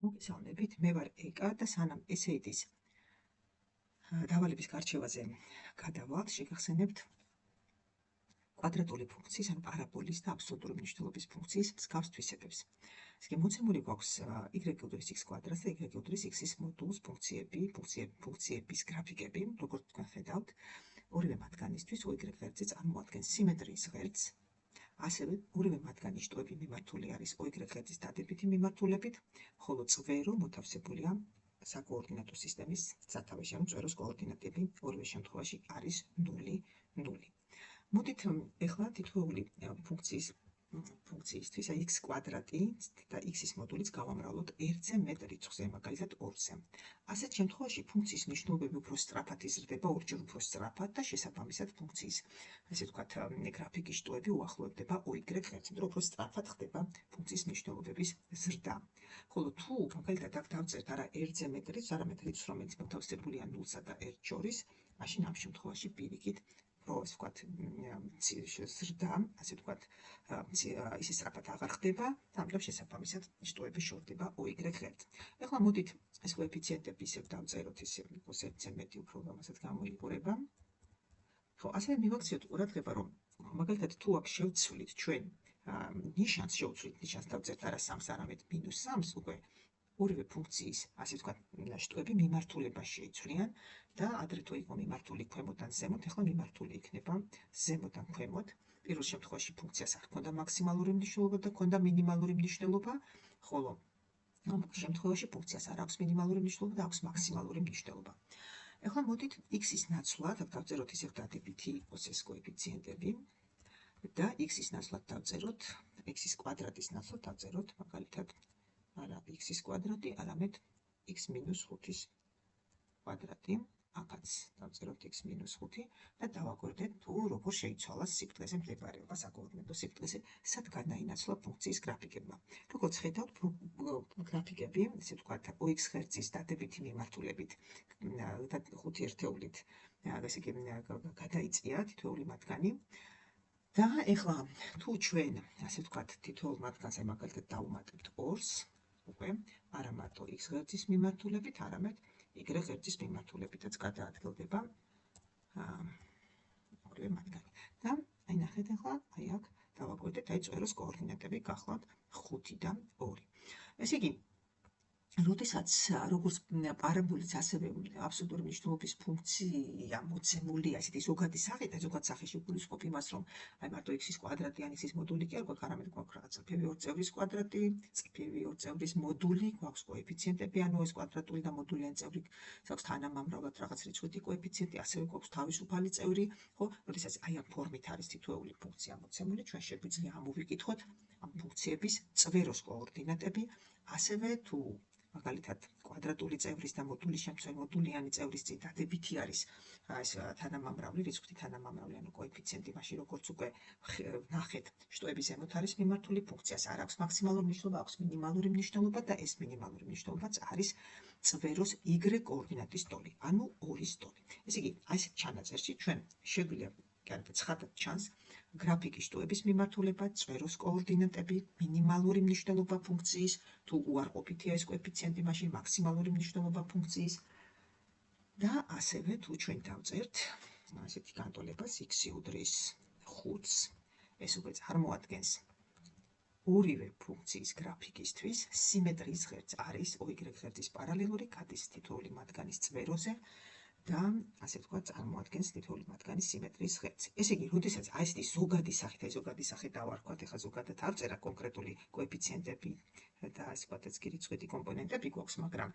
მოგესალმებით, მე ვარ ეკა და სანამ ესეიდის დავალების გარჩევაზე გადავალთ, შეგახსენებთ კვადრატული ფუნქციის, ანუ პარაბოლის და აბსოლუტური მნიშვნელობის ფუნქციის მსგავს თვისებებს. ისე მოცემული გვაქვს y უდრის x კვადრატს და y უდრის x-ის მოდულს ფუნქციების გრაფიკები, როგორც თქვენ ხედავთ, ორივე მათგანისთვის y ღერძი წარმოადგენს სიმეტრიის ღერძს. ასევე ორივე მათგანის შტოები მიმართული არის y ღერძის დადებითი მიმართულებით, ხოლო წვერო მოთავსებულია საკოორდინატო სისტემის სათავეში, ანუ წვეროს კოორდინატები ორივე შემთხვევაში არის 0, 0. მოდით ეხლა თითოეული ფუნქციისთვის x კვადრატი და x-ის მოდულიც გავამრავლოთ 1-ზე მეტ რიცხვზე, მაგალითად 2-ზე. ასეთ შემთხვევაში ფუნქციის მნიშვნელობები უფრო სწრაფად იზრდება, ორჯერ უფრო სწრაფად და შესაბამისად ფუნქციის, ესე ვთქვათ, გრაფიკის შტოები უახლოვდება y ღერძს, უფრო სწრაფად ხდება ფუნქციის მნიშვნელობების ზრდა. ხოლო თუ მაგალითად აქ დავწერთ არა 1-ზე მეტ რიცხვს, არამედ რიცხვს, რომელიც მოთავსებულია 0-სა და 1 შორის, მაშინ ამ შემთხვევაში პირიქით ასე ვთქვათ, ზრდა, ასე ვთქვათ, ისე სწრაფად აღარ ხდება, ამიტომ შესაბამისად შტოები შორდება y ღერძს. ეხლა მოდით ეს კოეფიციენტები ისევ დავწეროთ, ისე იყოს 1-ზე მეტი უფრო რომელსაც გამოიყურება. ხო, ასევე მივაქციოთ ყურადღება, რომ მაგალითად თუ აქ შევცვლით ჩვენ ნიშანს, ნიშანს დავწერთ არა 3-ს, არამედ -3-ს, უკვე ორივე ფუნქციის, ასე ვთქვათ, შტოები მიმართულება შეიცვლიან და ადრე თუ იყო მიმართული ქვემოდან ზემოთ, ეხლა მიმართული იქნება ზემოდან ქვემოთ. პირველ შემთხვევაში ფუნქციას არ ჰქონდა მაქსიმალური მნიშვნელობა და ჰქონდა მინიმალური მნიშვნელობა, ხოლო ამ შემთხვევაში ფუნქციას არ აქვს მინიმალური მნიშვნელობა და აქვს მაქსიმალური მნიშვნელობა. ეხლა მოდით x-ის ნაცვლად, აქ დავწეროთ ისევ დადებითი იყოს ეს კოეფიციენტები და x-ის ნაცვლად დავწეროთ, x-ის კვადრატის ნაცვლად დავწეროთ, მაგალითად, არა x-ის კვადრატი, არამედ x-5-ის კვადრატი. აქაც დავწეროთ x-5 და დავაკვირდეთ თუ როგორ შეიცვალა სიბრტყეზე მდებარეობა, საკოორდინატო სიბრტყეზე, სად განაინაცვლა ფუნქციის გრაფიკებმა. როგორც ხედავთ, გრაფიკები, ესე ვთქვათ, x ღერძის დადებითი მიმართულებით და 5 ერთეულით, ესე იგი, გადაიწია თითოეული მათგანი. და ეხლა თუ ჩვენ, ასე ვთქვათ, თითოეულ მათგანს მაგალითად დავუმატებთ 2-ს, უკვე არა მარტო x ღერძის მიმართულებით, არამედ y ღერძის მიმართულებითაც გადაადგილდება ორივე მათგანი. და აი ნახეთ ახლა, აი აქ დავაკვირდეთ, აი წვეროს კოორდინატები გახლავთ 5 და 2. ესე იგი, როდესაც როგორც პარაბოლიც, ასევე აბსოლუტური მნიშვნელობის ფუნქცია მოცემულია ესეთი ზოგადი სახით, ზოგად სახეში უგულისხმობ იმას, რომ აი მარტო x-ის კვადრატი ან x-ის მოდული კი არ გვაქვს, არამედ გვაქვს რაღაც წრფივი 2 წევრის კვადრატი, წრფივი 2 წევრის მოდული, გვაქვს კოეფიციენტები, ანუ ეს კვადრატული და მოდულიანი წევრი აქვს თანამამრავლად რაღაც რიცხვითი კოეფიციენტი, ასევე გვაქვს თავისუფალი წევრი, ხო? როდესაც აი ამ ფორმით არის თითოეული ფუნქცია მოცემული, ჩვენ შეგვიძლია ამოვიკითხოთ ამ ფუნქციების წვეროს კოორდინატები, ასევე თუ მაგალითად კვადრატული წევრის და მოდულიანი წევრის წინ დადებითი არის ეს თანამამრავლი, რიცხვი თანამამრავლი, ანუ კოეფიციენტი, მაშინ როგორც უკვე ნახეთ, შტოების ზემოთ არის მიმართული, ფუნქციას არ აქვს მაქსიმალური მნიშვნელობა, აქვს მინიმალური მნიშვნელობა და ეს მინიმალური მნიშვნელობაც არის წვეროს y კოორდინატის ტოლი, ანუ 2-ის ტოლი. ესე იგი, აი ეს ჩანაწერში ჩვენ შეგვიძლია ცხადად ჩანს გრაფიკის შტოების მიმართულება, წვეროს კოორდინატები, მინიმალური მნიშვნელობა ფუნქციის, თუ უარყოფითია ეს კოეფიციენტი, მაშინ მაქსიმალური მნიშვნელობა ფუნქციის და ასევე თუ ჩვენ დავწერთ ასეთი განტოლებას x უდრის 5-ს, ეს უკვე წარმოადგენს ორივე ფუნქციის გრაფიკისთვის სიმეტრიის ღერძ არის y ღერძის პარალელური, გადის თითოეული მათგანის წვეროზე და ასე ვთქვათ, წარმოადგენს თითოეული მათგანის სიმეტრიის ღერძს. ესე იგი, როდესაც აი ესეთი ზოგადი სახით, აი ზოგადი სახით დავარქვათ, ეხლა ზოგადად არ წერა კონკრეტული კოეფიციენტები და ასე ვთქვათ, კი რიცხვითი კომპონენტები გვაქვს, მაგრამ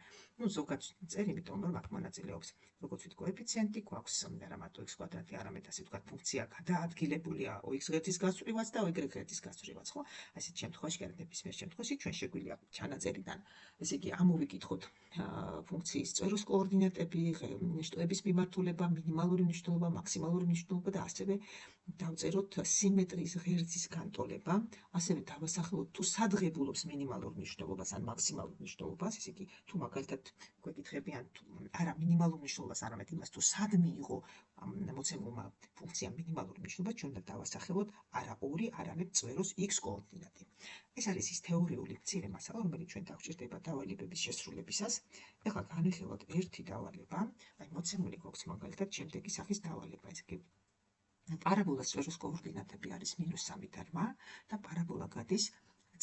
ზოგად წერ, იმიტომ რომ აქ მონაწილეობს როგორც ვთქვით, კოეფიციენტი, გვაქვს არა მარტო x კვადრატი, არამედ ასე ვთქვათ, ფუნქცია გადაადგილებულია x ღერძის გასწვრივაც და y ღერძის გასწვრივაც, ხო? ასეთ შემთხვევაში, ნებისმიერ შემთხვევაში ჩვენ შეგვიძლია ჩანაწერიდან, ესე იგი, ამოვიკითხოთ ფუნქციის წვეროს კოორდინატები, შტოების მიმართულება, მინიმალური მნიშვნელობა, მაქსიმალური მნიშვნელობა და ასევე დავწეროთ სიმეტრიის ღერძის განტოლება, ასევე დავასახელოთ თუ სადღებულობს მინიმალურ მნიშვნელობას ან მაქსიმალურ მნიშვნელობას, ესე იგი თუ მაგალითად გვეკითხებიან თუ არა მინიმალურ მნიშვნელობას, არამედ იმას თუ სად მიიღო მოცემულმა ფუნქციამ მინიმალური მნიშვნელობა, ჩვენ უნდა დავასახელოთ არა 2, არამედ წვეროს x კოორდინატი. ეს არის ის თეორიული მცირე მასალა, რომელიც ჩვენ დაგვჭირდება დავალებების შესრულებისას. ეხლა განვიხილოთ ერთი დავალება, აი მოცემული გვაქვს მაგალითად შემდეგი სახის დავალება, ესე იგი პარაბოლას წვეროს კოორდინატები არის -3 და 8 და პარაბოლა გადის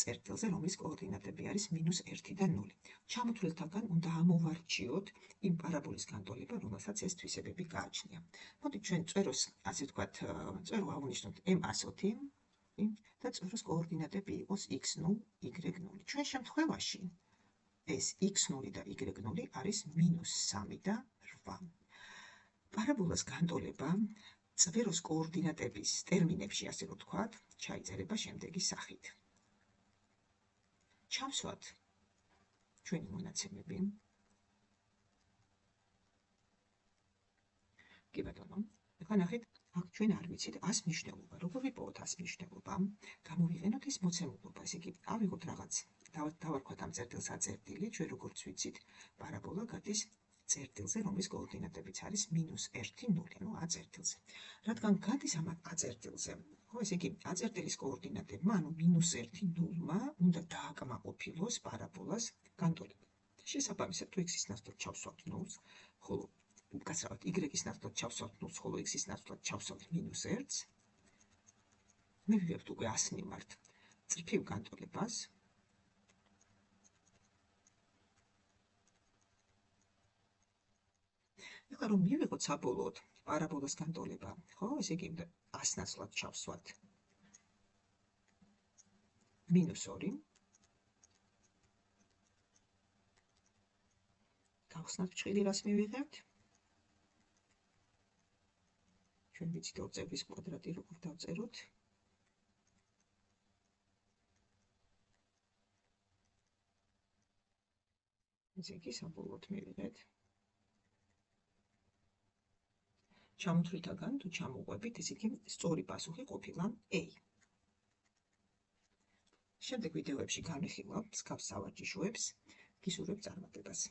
წერტილზე, რომლის კოორდინატები არის -1 და 0. ჩამოთვლილთაგან უნდა ამოვარჩიოთ იმ პარაბოლის განტოლება, რომელსაც ეს თვისებები გააჩნია. მოდი ჩვენ წვეროს, ასე ვთქვათ, წვერო ავუნიშნოთ m100 და წვეროს კოორდინატები იყოს x0, y0. ჩვენ შემთხვევაში ეს x0 და y0 არის -3 და 8. პარაბოლას განტოლება წვეროს კოორდინატების ტერმინებში, ასე რომ ვთქვათ, ჩაიწერება შემდეგი სახით. ჩავსვათ ჩვენი მონაცემები. კი ბატონო, ეხლა ნახეთ, აქ ჩვენ არ ვიცით 100 მნიშვნელობა. როგორ ვიპოვოთ 100 მნიშვნელობა? გამოვიყენოთ ეს მოცემულობა, ესე იგი, ავიღოთ რაღაც, დავარქვათ ამ წერტილს აწერტილი, ჩვენ როგორც ვიცით, პარაბოლა გადის წერტილზე, რომლის კოორდინატებიც არის -1, 0, ანუ A წერტილზე. რადგან გადის ამ A წერტილზე, ხო, ესე იგი, A წერტილის კოორდინატებმა, ანუ -1, 0-მა უნდა დააკმაყოფილოს პარაბოლას განტოლება. შესაბამისად, თუ x-ის ნაცვლად ჩავსვათ 0-ს, ხოლო გასავთ y-ის ნაცვლად ჩავსვათ 0-ს, ხოლო x-ის ნაცვლად ჩავსვათ -1-ს, მივიღებთ უკვე 100 მიმართ წრფივ განტოლებას. ეხლა რომ მივიღოთ საბოლოოდ პარაბოლას განტოლება, ხო, ესე იგი 100 ნაცვლად ჩავსვათ -2. გავხსნათ ჭრილი, რას მივიღებთ? ჩვენ ვიცით 2 წევრის კვადრატი როგორ დავწეროთ. ესე იგი საბოლოოდ მივიღეთ ჩამოთვლითაგან თუ ჩამოვყვებით, ესე იგი სწორი პასუხი ყოფილა A. შემდეგ ვიდეოებში განვიხილავთ მსგავს სავარჯიშოებს, გისურვებთ წარმატებას.